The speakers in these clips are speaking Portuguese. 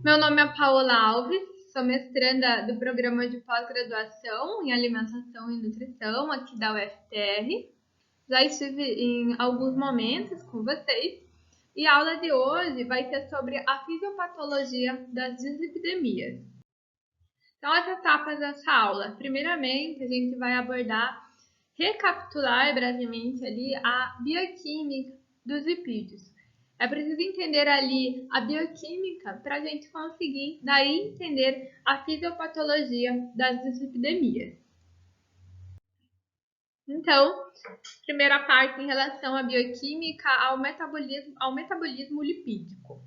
Meu nome é Paola Alves, sou mestranda do programa de pós-graduação em Alimentação e Nutrição aqui da UFTR. Já estive em alguns momentos com vocês e a aula de hoje vai ser sobre a fisiopatologia das dislipidemias. Então, as etapas dessa aula. Primeiramente, a gente vai recapitular brevemente ali a bioquímica dos lipídios. É preciso entender ali a bioquímica para a gente conseguir daí entender a fisiopatologia das dislipidemias. Então, primeira parte em relação à bioquímica, ao metabolismo lipídico.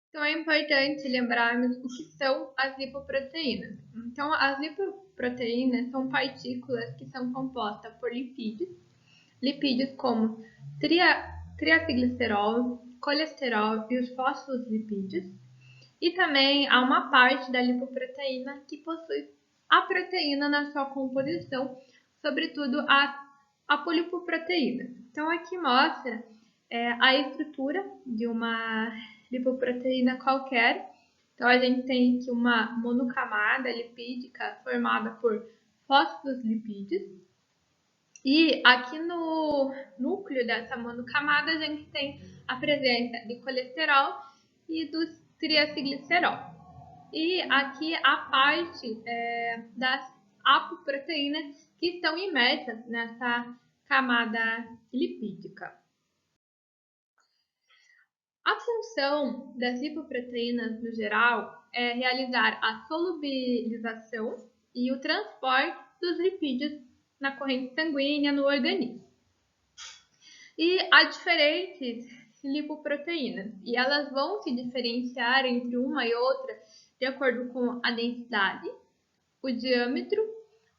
Então, é importante lembrarmos o que são as lipoproteínas. Então, as lipoproteínas são partículas que são compostas por lipídios como triacilglicerol, colesterol e os fosfolipídios. E também há uma parte da lipoproteína que possui a proteína na sua composição, sobretudo a polipoproteína. Então, aqui mostra a estrutura de uma lipoproteína qualquer. Então, a gente tem aqui uma monocamada lipídica formada por fosfolipídios. E aqui no núcleo dessa monocamada, a gente tem a presença de colesterol e dos triacilglicerol. E aqui a parte das apoproteínas que estão imersas nessa camada lipídica. A função das lipoproteínas, no geral, é realizar a solubilização e o transporte dos lipídios na corrente sanguínea no organismo. E há diferentes lipoproteínas, e elas vão se diferenciar entre uma e outra de acordo com a densidade, o diâmetro,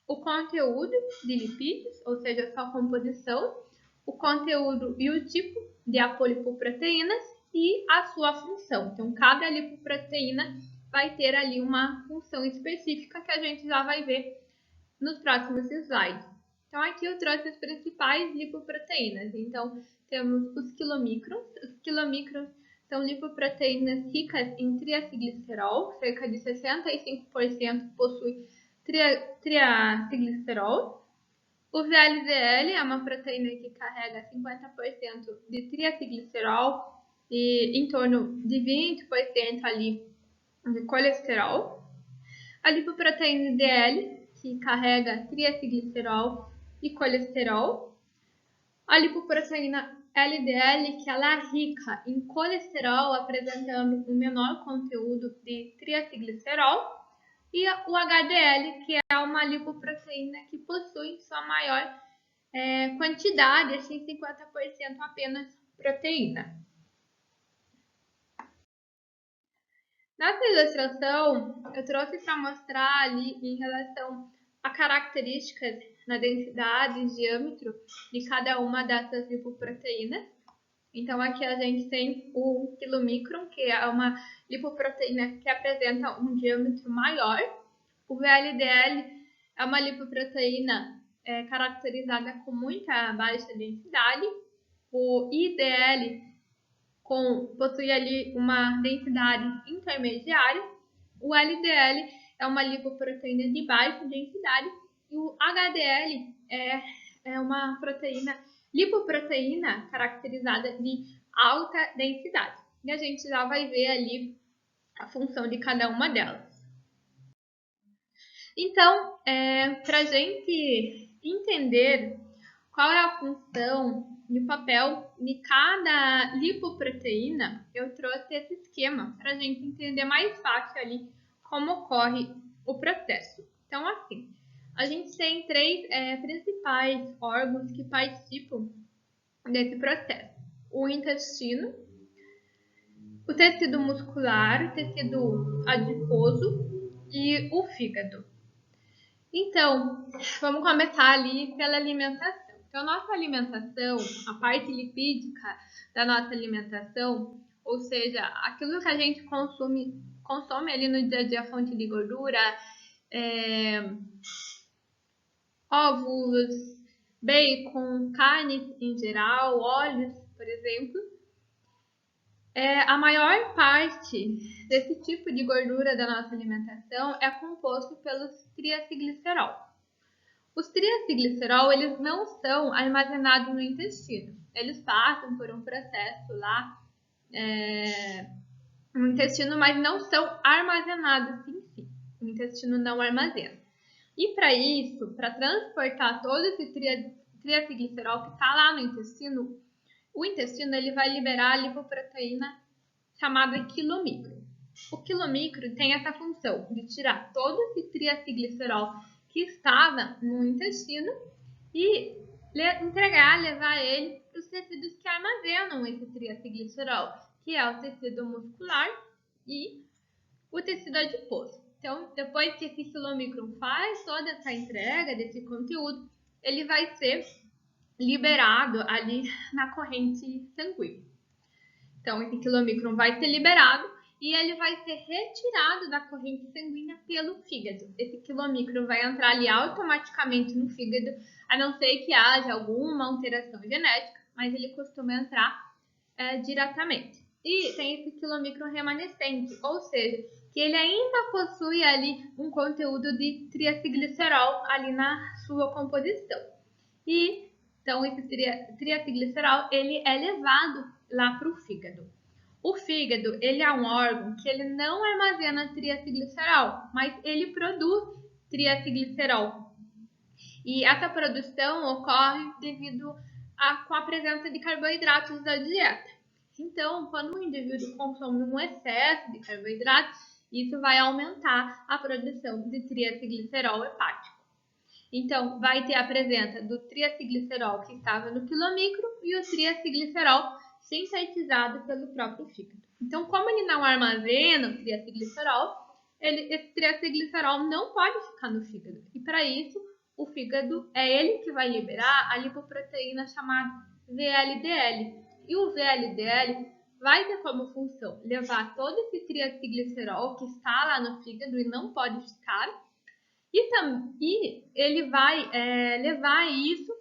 o conteúdo de lipídios, ou seja, sua composição, o conteúdo e o tipo de apolipoproteínas e a sua função. Então, cada lipoproteína vai ter ali uma função específica que a gente já vai ver nos próximos slides. Então, aqui eu trouxe as principais lipoproteínas. Então, temos os quilomicrons. Os quilomicrons são lipoproteínas ricas em triacilglicerol, cerca de 65% possui triacilglicerol. O VLDL é uma proteína que carrega 50% de triacilglicerol e em torno de 20% ali de colesterol. A lipoproteína DL, que carrega triacilglicerol e colesterol. A lipoproteína LDL, que ela é rica em colesterol, apresentando um menor conteúdo de triacilglicerol. E o HDL, que é uma lipoproteína que possui sua maior quantidade, assim, 50% apenas proteína. Nessa ilustração, eu trouxe para mostrar ali em relação a características na densidade e diâmetro de cada uma dessas lipoproteínas. Então, aqui a gente tem o quilomicron, que é uma lipoproteína que apresenta um diâmetro maior. O VLDL é uma lipoproteína caracterizada com muita baixa densidade. O IDL possui ali uma densidade intermediária. O LDL é uma lipoproteína de baixa densidade e o HDL é uma lipoproteína caracterizada de alta densidade. E a gente já vai ver ali a função de cada uma delas. Então, para a gente entender qual é a função e o papel de cada lipoproteína, eu trouxe esse esquema para a gente entender mais fácil ali como ocorre o processo. Então, assim, a gente tem três principais órgãos que participam desse processo: o intestino, o tecido muscular, o tecido adiposo e o fígado. Então, vamos começar ali pela alimentação. Então, nossa alimentação, a parte lipídica da nossa alimentação, ou seja, aquilo que a gente consome ali no dia a dia, fonte de gordura, ovos, bacon, carnes em geral, óleos, por exemplo, A maior parte desse tipo de gordura da nossa alimentação é composto pelos triacilglicerol. Os triacilglicerol, eles não são armazenados no intestino. Eles passam por um processo lá no intestino, mas não são armazenados em si. O intestino não armazena. E para isso, para transportar todo esse triacilglicerol que está lá no intestino, o intestino ele vai liberar a lipoproteína chamada quilomicro. O quilomicro tem essa função de tirar todo esse triacilglicerol que estava no intestino e levar ele para os tecidos que armazenam esse triacilglicerol, que é o tecido muscular e o tecido adiposo. Então, depois que esse quilomicro faz toda essa entrega desse conteúdo, ele vai ser liberado ali na corrente sanguínea. Então, esse quilomicron vai ser liberado e ele vai ser retirado da corrente sanguínea pelo fígado. Esse quilomicron vai entrar ali automaticamente no fígado, a não ser que haja alguma alteração genética, mas ele costuma entrar diretamente. E tem esse quilomicron remanescente, ou seja, que ele ainda possui ali um conteúdo de triacilglicerol ali na sua composição. E então esse triacilglicerol ele é levado lá para o fígado. O fígado ele é um órgão que ele não armazena triacilglicerol, mas ele produz triacilglicerol. E essa produção ocorre devido com a presença de carboidratos da dieta. Então, quando o indivíduo consome um excesso de carboidratos, isso vai aumentar a produção de triacilglicerol hepático. Então, vai ter a presença do triacilglicerol que estava no quilomicro e o triacilglicerol sintetizado pelo próprio fígado. Então, como ele não armazena o triacilglicerol, esse triacilglicerol não pode ficar no fígado. E para isso, o fígado é ele que vai liberar a lipoproteína chamada VLDL. E o VLDL vai ter como função levar todo esse triacilglicerol que está lá no fígado e não pode ficar, e ele vai levar isso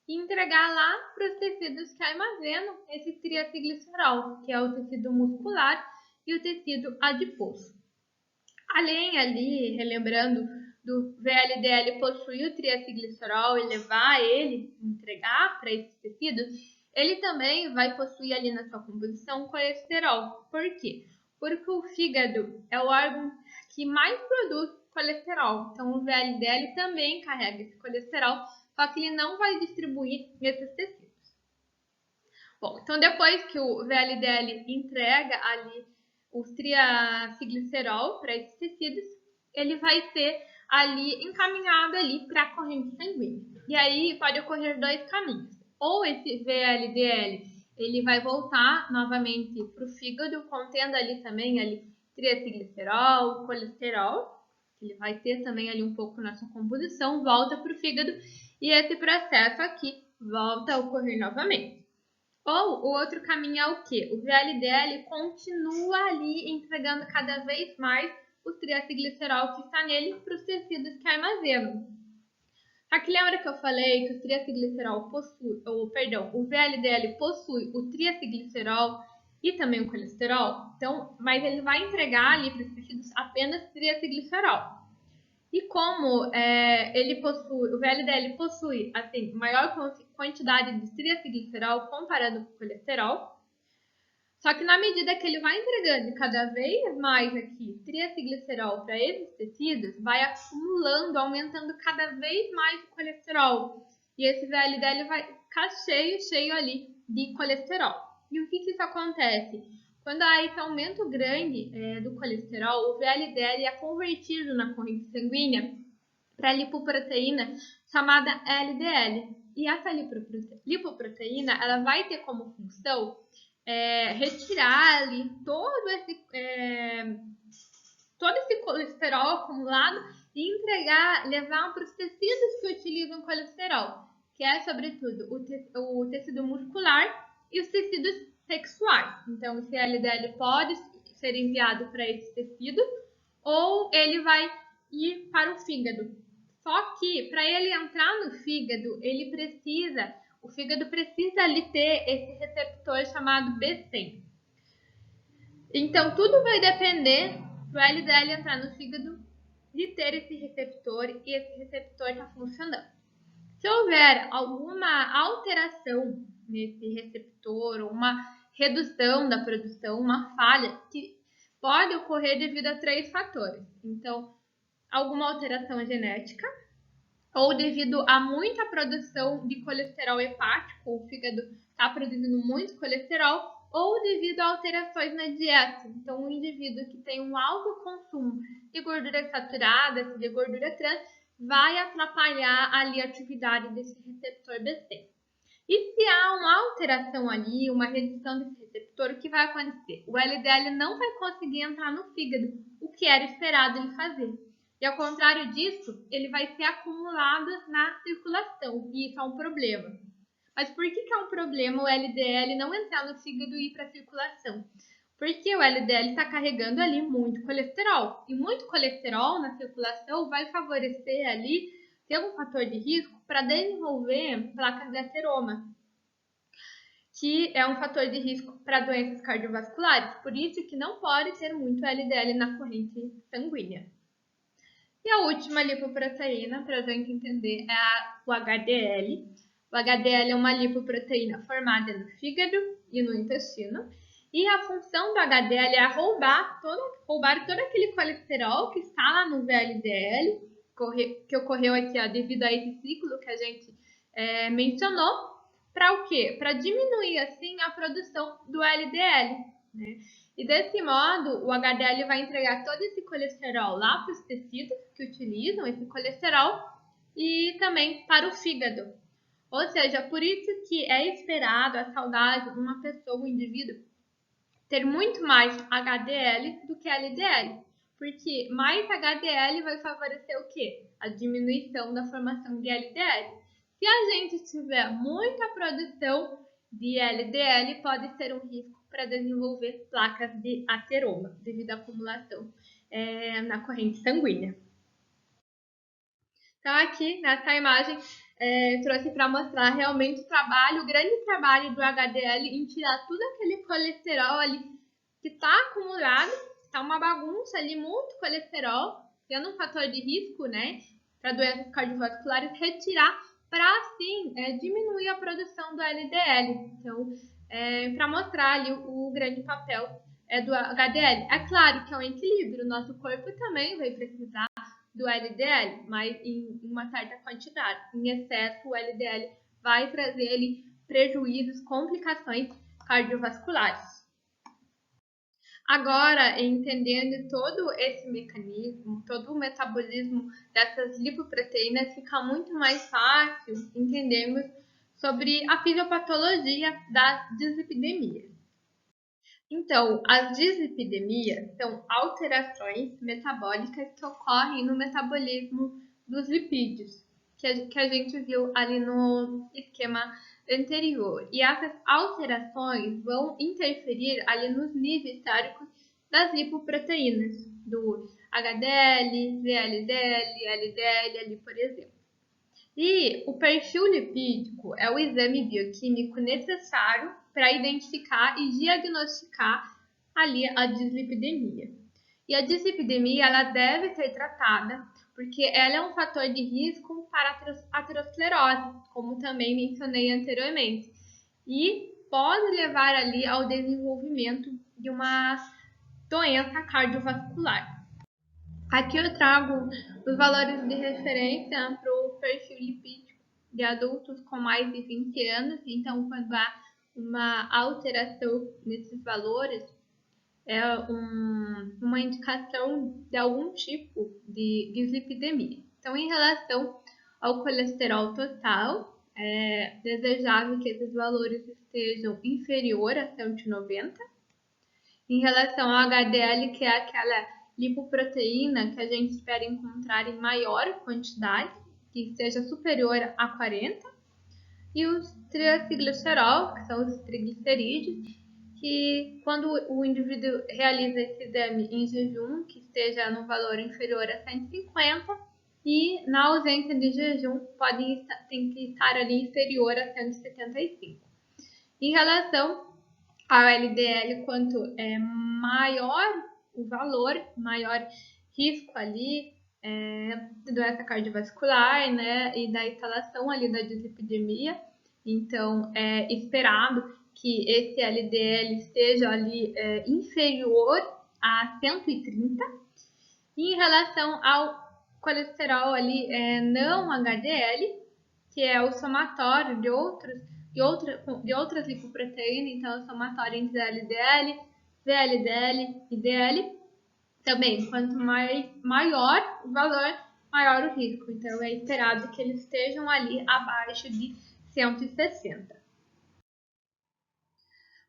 e entregar lá para os tecidos que armazenam esse triacilglicerol, que é o tecido muscular e o tecido adiposo. Além ali, relembrando, do VLDL possuir o triacilglicerol e levar ele, entregar para esses tecidos, ele também vai possuir ali na sua composição colesterol. Por quê? Porque o fígado é o órgão que mais produz colesterol. Então, o VLDL também carrega esse colesterol, só que ele não vai distribuir nesses tecidos. Bom, então depois que o VLDL entrega ali o triacilglicerol para esses tecidos, ele vai ser ali encaminhado ali para a corrente sanguínea. E aí pode ocorrer dois caminhos. Ou esse VLDL ele vai voltar novamente para o fígado, contendo ali também ali triacilglicerol, colesterol. Ele vai ter também ali um pouco na sua composição, volta para o fígado e esse processo aqui volta a ocorrer novamente. Ou o outro caminho é o quê? O VLDL continua ali entregando cada vez mais o triacilglicerol que está nele para os tecidos que armazenam. Aqui lembra que eu falei que o triacilglicerol possui, o VLDL possui o triacilglicerol e também o colesterol? Então, mas ele vai entregar ali para os tecidos apenas triacilglicerol. E como o VLDL possui assim, maior quantidade de triacilglicerol comparado com o colesterol, só que na medida que ele vai entregando cada vez mais aqui triacilglicerol para esses tecidos, vai acumulando, aumentando cada vez mais o colesterol. E esse VLDL vai ficar cheio ali de colesterol. E o que isso acontece? Quando há esse aumento grande do colesterol, o VLDL é convertido na corrente sanguínea para lipoproteína chamada LDL. E essa lipoproteína ela vai ter como função retirar ali todo esse colesterol acumulado e levar para os tecidos que utilizam colesterol, que é sobretudo o tecido muscular e os tecidos sexuais. Então, esse LDL pode ser enviado para esse tecido ou ele vai ir para o fígado. Só que para ele entrar no fígado, o fígado precisa ali ter esse receptor chamado B100. Então, tudo vai depender do LDL entrar no fígado, de ter esse receptor e esse receptor está funcionando. Se houver alguma alteração nesse receptor, ou uma redução da produção, uma falha, que pode ocorrer devido a 3 fatores. Então, alguma alteração genética, ou devido a muita produção de colesterol hepático, o fígado está produzindo muito colesterol, ou devido a alterações na dieta. Então, um indivíduo que tem um alto consumo de gorduras saturadas, de gordura trans, vai atrapalhar ali a atividade desse receptor B6. E se há uma alteração ali, uma redução desse receptor, o que vai acontecer? O LDL não vai conseguir entrar no fígado, o que era esperado ele fazer. E ao contrário disso, ele vai ser acumulado na circulação, e isso é um problema. Mas por que é um problema o LDL não entrar no fígado e ir para a circulação? Porque o LDL está carregando ali muito colesterol. E muito colesterol na circulação vai favorecer ali, ter um fator de risco para desenvolver placas de ateroma, que é um fator de risco para doenças cardiovasculares. Por isso que não pode ter muito LDL na corrente sanguínea. E a última lipoproteína, para a gente entender, é o HDL. O HDL é uma lipoproteína formada no fígado e no intestino. E a função do HDL é roubar todo aquele colesterol que está lá no VLDL, que ocorreu aqui devido a esse ciclo que a gente mencionou, para o quê? Para diminuir assim a produção do LDL, né? E desse modo, o HDL vai entregar todo esse colesterol lá para os tecidos que utilizam esse colesterol e também para o fígado. Ou seja, por isso que é esperado a saudade de uma pessoa, um indivíduo, ter muito mais HDL do que LDL. Porque mais HDL vai favorecer o quê? A diminuição da formação de LDL. Se a gente tiver muita produção de LDL, pode ser um risco para desenvolver placas de ateroma, devido à acumulação na corrente sanguínea. Então, aqui nessa imagem, trouxe para mostrar realmente o grande trabalho do HDL em tirar tudo aquele colesterol ali que está acumulado, está uma bagunça ali, muito colesterol, tendo um fator de risco, né, para doenças cardiovasculares, retirar para assim diminuir a produção do LDL. Então, para mostrar ali o grande papel do HDL. É claro que é um equilíbrio, o nosso corpo também vai precisar do LDL, mas em uma certa quantidade. Em excesso, o LDL vai trazer ali prejuízos, complicações cardiovasculares. Agora, entendendo todo esse mecanismo, todo o metabolismo dessas lipoproteínas, fica muito mais fácil entendermos sobre a fisiopatologia da dislipidemia. Então, as dislipidemias são alterações metabólicas que ocorrem no metabolismo dos lipídios, que a gente viu ali no esquema anterior. E essas alterações vão interferir ali nos níveis séricos das lipoproteínas, do HDL, VLDL, LDL, ali por exemplo. E o perfil lipídico é o exame bioquímico necessário para identificar e diagnosticar ali a dislipidemia. E a dislipidemia ela deve ser tratada porque ela é um fator de risco para a aterosclerose, como também mencionei anteriormente, e pode levar ali ao desenvolvimento de uma doença cardiovascular. Aqui eu trago os valores de referência para o perfil lipídico de adultos com mais de 20 anos. Então, quando há uma alteração nesses valores, é uma indicação de algum tipo de dislipidemia. Então, em relação ao colesterol total, é desejável que esses valores estejam inferiores a 190. Em relação ao HDL, que é aquela lipoproteína que a gente espera encontrar em maior quantidade, que seja superior a 40, e os triacilglicerol, que são os triglicerídeos, que quando o indivíduo realiza esse exame em jejum, que esteja no valor inferior a 150, e na ausência de jejum tem que estar ali inferior a 175. Em relação ao LDL, quanto é maior o valor, maior risco ali de doença cardiovascular, né, e da instalação ali da dislipidemia. Então, é esperado que esse LDL esteja ali inferior a 130. E em relação ao colesterol ali não HDL, que é o somatório de outras lipoproteínas, então o somatório entre LDL, VLDL e DL. Também, quanto maior o valor, maior o risco. Então, é esperado que eles estejam ali abaixo de 160.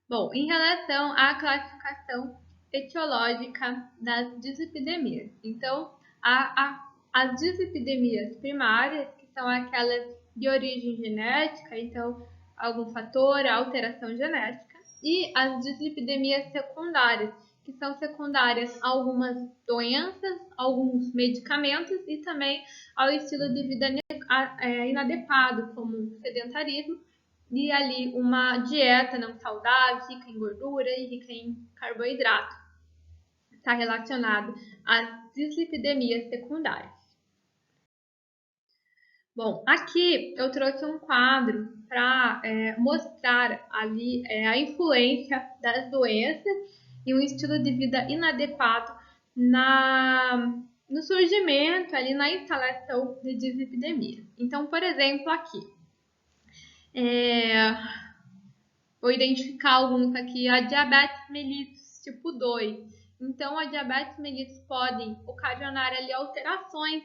Bom, em relação à classificação etiológica das dislipidemias. Então, as dislipidemias primárias, que são aquelas de origem genética, então algum fator, alteração genética, e as dislipidemias secundárias, que são secundárias a algumas doenças, alguns medicamentos e também ao estilo de vida inadequado, como sedentarismo, e ali uma dieta não saudável, rica em gordura e rica em carboidrato. Está relacionado às dislipidemias secundárias. Bom, aqui eu trouxe um quadro para mostrar ali a influência das doenças e um estilo de vida inadequado no surgimento, ali na instalação de dislipidemia. Então, por exemplo, aqui, vou identificar alguns aqui, a diabetes mellitus tipo 2. Então, a diabetes mellitus pode ocasionar ali alterações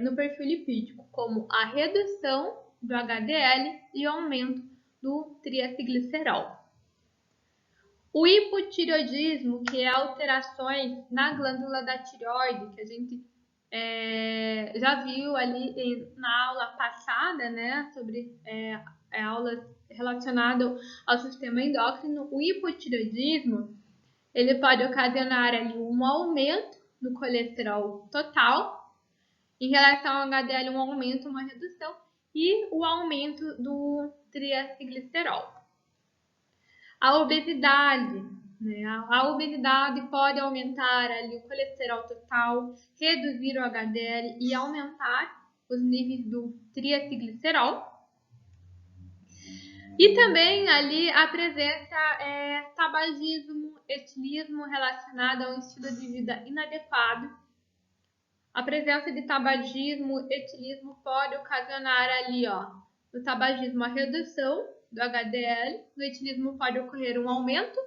no perfil lipídico, como a redução do HDL e o aumento do triacilglicerol. O hipotireoidismo, que é alterações na glândula da tireoide, que a gente já viu ali na aula passada, né, sobre aulas relacionadas ao sistema endócrino. O hipotireoidismo, ele pode ocasionar ali um aumento do colesterol total, em relação ao HDL, um aumento, uma redução, e o aumento do triacilglicerol. A obesidade, né? A obesidade pode aumentar ali o colesterol total, reduzir o HDL e aumentar os níveis do triacilglicerol. E também ali a presença tabagismo, etilismo relacionado a um estilo de vida inadequado. A presença de tabagismo, etilismo pode ocasionar ali, no tabagismo a redução do HDL, no etilismo pode ocorrer um aumento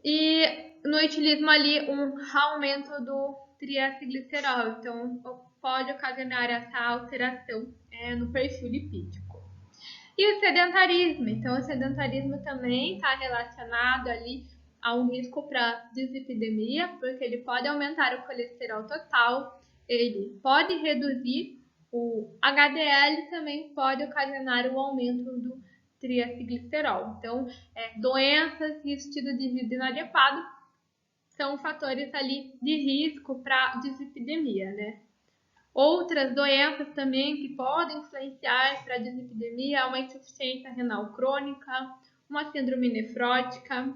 e no etilismo ali um aumento do triacilglicerol. Então, pode ocasionar essa alteração no perfil lipídico. E o sedentarismo. Então, o sedentarismo também está relacionado ali a um risco para dislipidemia, porque ele pode aumentar o colesterol total, ele pode reduzir o HDL, também pode ocasionar o aumento do triacilglicerol. Então, doenças e estilo de vida inadequado são fatores ali de risco para dislipidemia, né? Outras doenças também que podem influenciar para a dislipidemia é uma insuficiência renal crônica, uma síndrome nefrótica,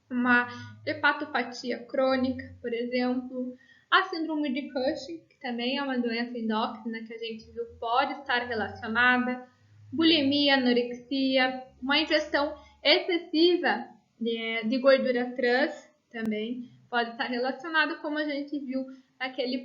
uma hepatopatia crônica, por exemplo, a síndrome de Cushing, que também é uma doença endócrina que a gente viu pode estar relacionada, bulimia, anorexia, uma ingestão excessiva de gordura trans também pode estar relacionado, como a gente viu naquele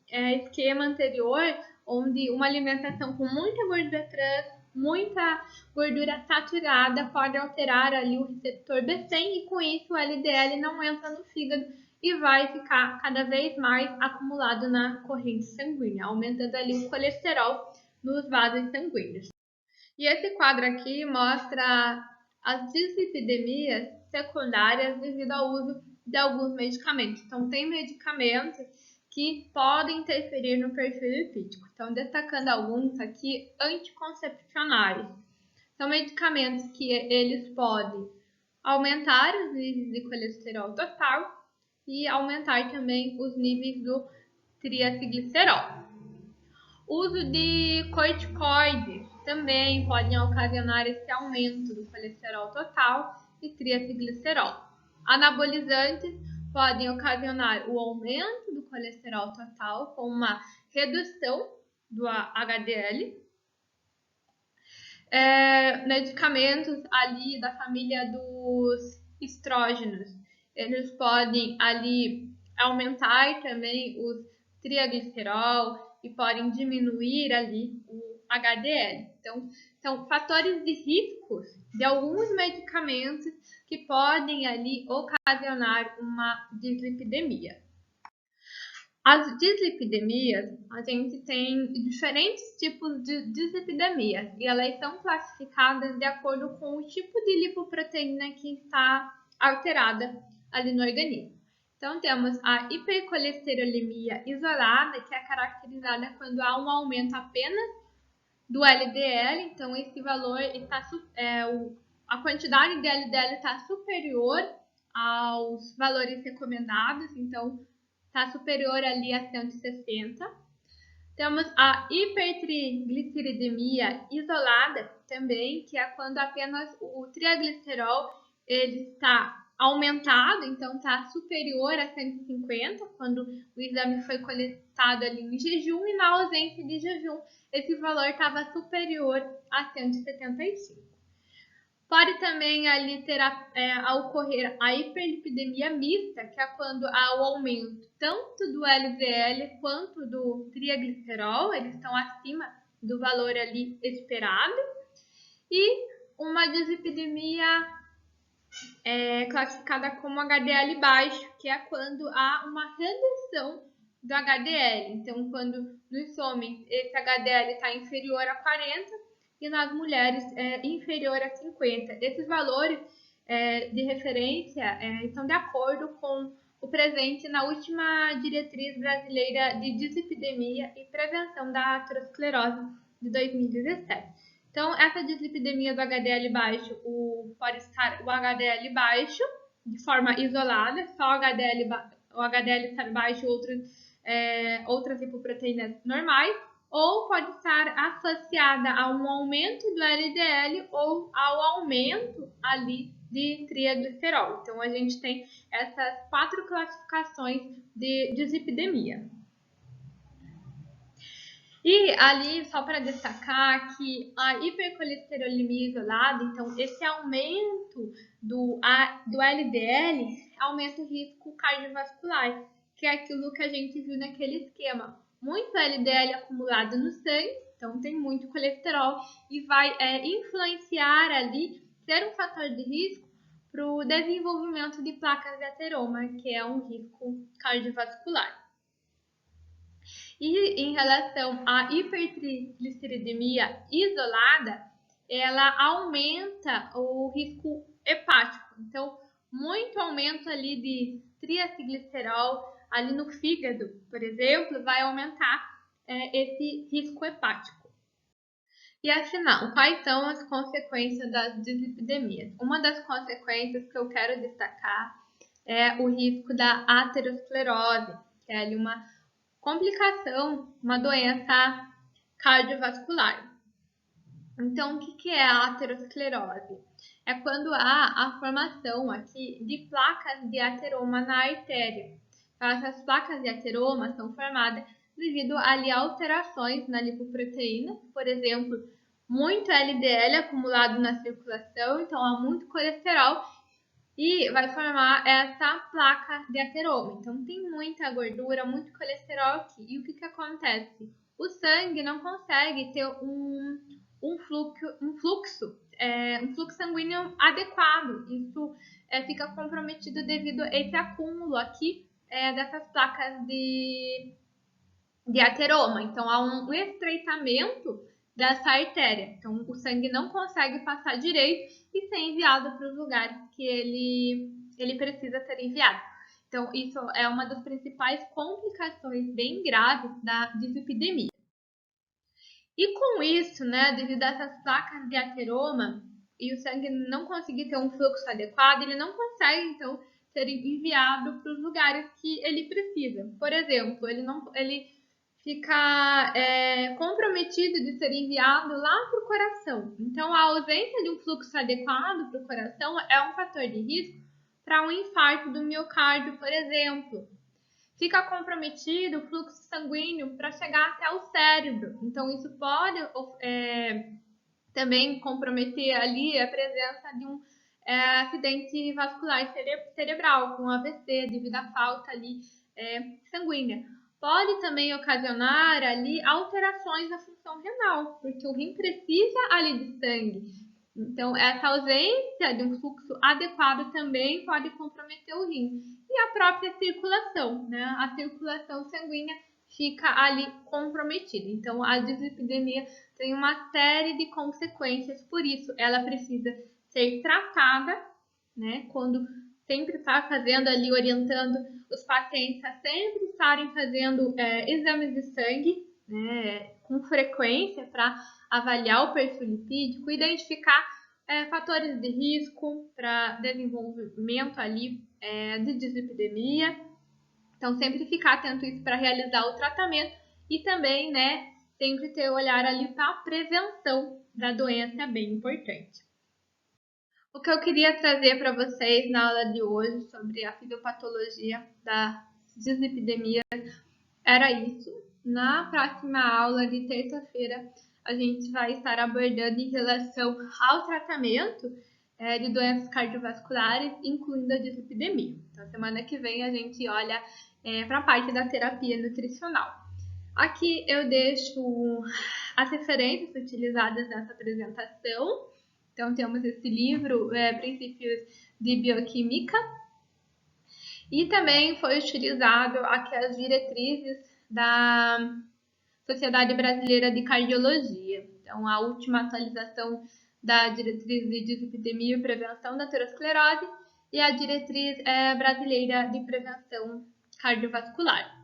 esquema anterior, onde uma alimentação com muita gordura trans, muita gordura saturada pode alterar ali o receptor B100 e com isso o LDL não entra no fígado e vai ficar cada vez mais acumulado na corrente sanguínea, aumentando ali o colesterol nos vasos sanguíneos. E esse quadro aqui mostra as dislipidemias secundárias devido ao uso de alguns medicamentos. Então, tem medicamentos que podem interferir no perfil lipídico. Então, destacando alguns aqui, anticoncepcionais. São medicamentos que eles podem aumentar os níveis de colesterol total e aumentar também os níveis do triacilglicerol. Uso de corticoides também podem ocasionar esse aumento do colesterol total e triacilglicerol. Anabolizantes podem ocasionar o aumento do colesterol total com uma redução do HDL. Medicamentos ali da família dos estrógenos, eles podem ali aumentar também o triglicerol e podem diminuir ali o HDL. Então, são fatores de risco de alguns medicamentos que podem ali ocasionar uma dislipidemia. As dislipidemias, a gente tem diferentes tipos de dislipidemias e elas são classificadas de acordo com o tipo de lipoproteína que está alterada ali no organismo. Então, temos a hipercolesterolemia isolada, que é caracterizada quando há um aumento apenas do LDL, então esse valor está, a quantidade de LDL está superior aos valores recomendados, então está superior ali a 160. Temos a hipertrigliceridemia isolada também, que é quando apenas o triglicerol ele está aumentado, então está superior a 150, quando o exame foi coletado ali em jejum, e na ausência de jejum, esse valor estava superior a 175. Pode também ali ocorrer a hiperlipidemia mista, que é quando há o aumento tanto do LDL quanto do triglicerol, eles estão acima do valor ali esperado. E uma dislipidemia classificada como HDL baixo, que é quando há uma redução do HDL. Então, quando nos homens esse HDL está inferior a 40, e nas mulheres inferior a 50. Esses valores de referência estão de acordo com o presente na última diretriz brasileira de dislipidemia e prevenção da aterosclerose de 2017. Então, essa dislipidemia do HDL baixo, pode estar o HDL baixo de forma isolada, só o HDL estar baixo e outras lipoproteínas normais, ou pode estar associada a um aumento do LDL ou ao aumento ali de triglicerol. Então, a gente tem essas 4 classificações de dislipidemia. E ali, só para destacar que a hipercolesterolemia isolada, então esse aumento do LDL aumenta o risco cardiovascular, que é aquilo que a gente viu naquele esquema. Muito LDL acumulado no sangue, então tem muito colesterol e vai influenciar ali, ser um fator de risco para o desenvolvimento de placas de ateroma, que é um risco cardiovascular. E em relação à hipertrigliceridemia isolada, ela aumenta o risco hepático. Então, muito aumento ali de triacilglicerol ali no fígado, por exemplo, vai aumentar esse risco hepático. E afinal, quais são as consequências das dislipidemias? Uma das consequências que eu quero destacar é o risco da aterosclerose, que é ali uma complicação, uma doença cardiovascular. Então, o que é a aterosclerose? É quando há a formação aqui de placas de ateroma na artéria. Então, essas placas de ateroma são formadas devido ali a alterações na lipoproteína, por exemplo, muito LDL acumulado na circulação, então há muito colesterol e vai formar essa placa de ateroma. Então, tem muita gordura, muito colesterol aqui. E o que acontece? O sangue não consegue ter um fluxo sanguíneo adequado. Isso fica comprometido devido a esse acúmulo aqui dessas placas de ateroma. Então, há um estreitamento dessa artéria. Então, o sangue não consegue passar direito e ser enviado para os lugares que ele precisa ser enviado. Então, isso é uma das principais complicações bem graves da dislipidemia. E com isso, né, devido a essas placas de ateroma e o sangue não conseguir ter um fluxo adequado, ele não consegue, então, ser enviado para os lugares que ele precisa. Por exemplo, ele fica comprometido de ser enviado lá para o coração. Então, a ausência de um fluxo adequado para o coração é um fator de risco para um infarto do miocárdio, por exemplo. Fica comprometido o fluxo sanguíneo para chegar até o cérebro. Então, isso pode também comprometer ali a presença de um acidente vascular cerebral, com AVC, devido à falta ali sanguínea. Pode também ocasionar ali alterações na função renal, porque o rim precisa ali de sangue. Então, essa ausência de um fluxo adequado também pode comprometer o rim. E a própria circulação, né? A circulação sanguínea fica ali comprometida. Então, a dislipidemia tem uma série de consequências, por isso ela precisa ser tratada, né? Quando sempre está fazendo ali, orientando os pacientes a sempre estarem fazendo exames de sangue, né, com frequência para avaliar o perfil lipídico, identificar fatores de risco para desenvolvimento ali de dislipidemia. Então, sempre ficar atento a isso para realizar o tratamento e também, né, sempre ter o olhar ali para a prevenção da doença, é bem importante. O que eu queria trazer para vocês na aula de hoje sobre a fisiopatologia da dislipidemia era isso. Na próxima aula de terça-feira, a gente vai estar abordando em relação ao tratamento de doenças cardiovasculares, incluindo a dislipidemia. Então, semana que vem a gente olha para a parte da terapia nutricional. Aqui eu deixo as referências utilizadas nessa apresentação. Então, temos esse livro, Princípios de Bioquímica, e também foi utilizado aqui as diretrizes da Sociedade Brasileira de Cardiologia. Então, a última atualização da diretriz de dislipidemia e prevenção da aterosclerose e a diretriz brasileira de prevenção cardiovascular.